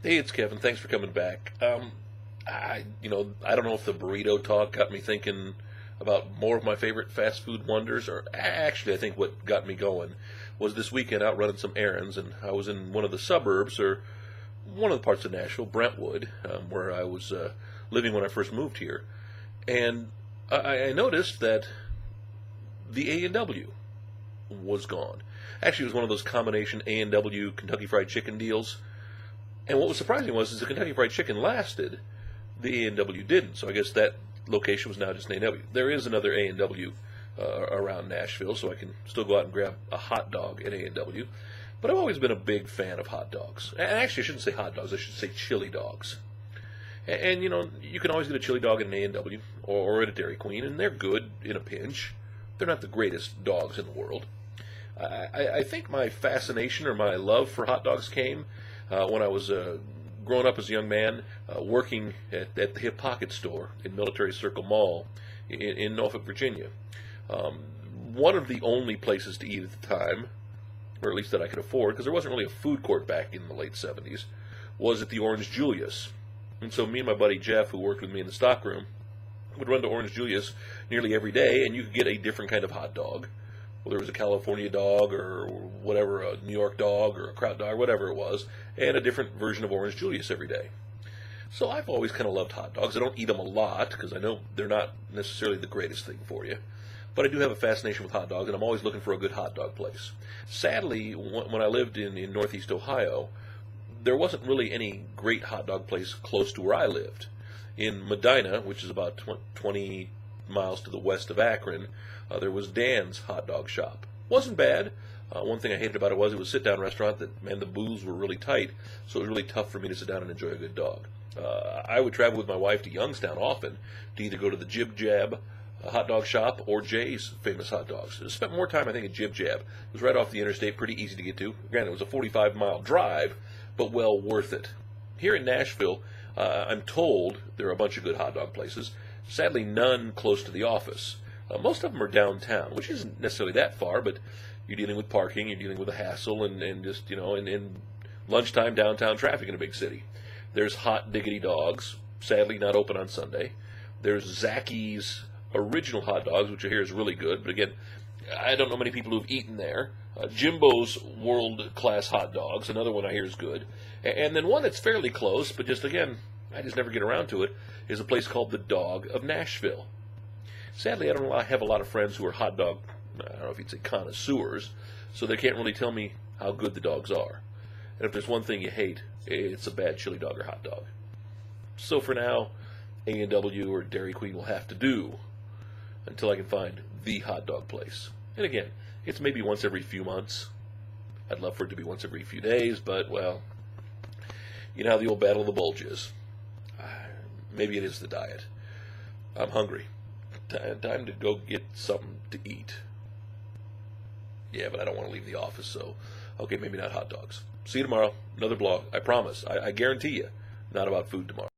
Hey, it's Kevin. Thanks for coming back. I don't know if the burrito talk got me thinking about more of my favorite fast food wonders, or actually, I think what got me going was this weekend out running some errands, and I was in one of the suburbs, or one of the parts of Nashville, Brentwood, where I was living when I first moved here, and I noticed that the A&W was gone. Actually, it was one of those combination A&W Kentucky Fried Chicken deals. And what was surprising was the Kentucky Fried Chicken lasted, the A&W didn't. So I guess that location was now just an A&W. There is another A&W around Nashville, so I can still go out and grab a hot dog at A&W. But I've always been a big fan of hot dogs. And actually, I shouldn't say hot dogs. I should say chili dogs. And you can always get a chili dog at an A&W or at a Dairy Queen, and they're good in a pinch. They're not the greatest dogs in the world. I think my fascination or my love for hot dogs came when I was growing up as a young man, working at the Hip Pocket store in Military Circle Mall in Norfolk, Virginia. One of the only places to eat at the time, or at least that I could afford, because there wasn't really a food court back in the late 70s, was at the Orange Julius. And so me and my buddy Jeff, who worked with me in the stockroom, would run to Orange Julius nearly every day, and you could get a different kind of hot dog. Whether it was a California dog or whatever, a New York dog or a Kraut dog, whatever it was, and a different version of Orange Julius every day. So I've always kind of loved hot dogs. I don't eat them a lot because I know they're not necessarily the greatest thing for you. But I do have a fascination with hot dogs, and I'm always looking for a good hot dog place. Sadly, when I lived in Northeast Ohio, there wasn't really any great hot dog place close to where I lived. In Medina, which is about 20 miles to the west of Akron, there was Dan's hot dog shop. Wasn't bad. One thing I hated about it was a sit-down restaurant that, man, the booths were really tight, so it was really tough for me to sit down and enjoy a good dog. I would travel with my wife to Youngstown often to either go to the Jib Jab hot dog shop or Jay's famous hot dogs. I spent more time, I think, at Jib Jab. It was right off the interstate, pretty easy to get to. Granted, it was a 45-mile drive, but well worth it. Here in Nashville, I'm told there are a bunch of good hot dog places. Sadly, none close to the office. Most of them are downtown, which isn't necessarily that far, but you're dealing with parking, you're dealing with a hassle, and just, and lunchtime downtown traffic in a big city. There's Hot Diggity Dogs, sadly not open on Sunday. There's Zacky's Original Hot Dogs, which I hear is really good, but again, I don't know many people who've eaten there. Jimbo's World-Class Hot Dogs, another one I hear is good. And then one that's fairly close, but just, again, I just never get around to it, is a place called the Dog of Nashville. Sadly, I don't have a lot of friends who are hot dog, I don't know if you'd say connoisseurs, so they can't really tell me how good the dogs are. And if there's one thing you hate, it's a bad chili dog or hot dog. So for now, A&W or Dairy Queen will have to do until I can find the hot dog place. And again, it's maybe once every few months. I'd love for it to be once every few days, but, well, you know how the old battle of the bulge is. Maybe it is the diet. I'm hungry. Time to go get something to eat. Yeah, but I don't want to leave the office, so, okay, maybe not hot dogs. See you tomorrow. Another blog. I promise. I guarantee you. Not about food tomorrow.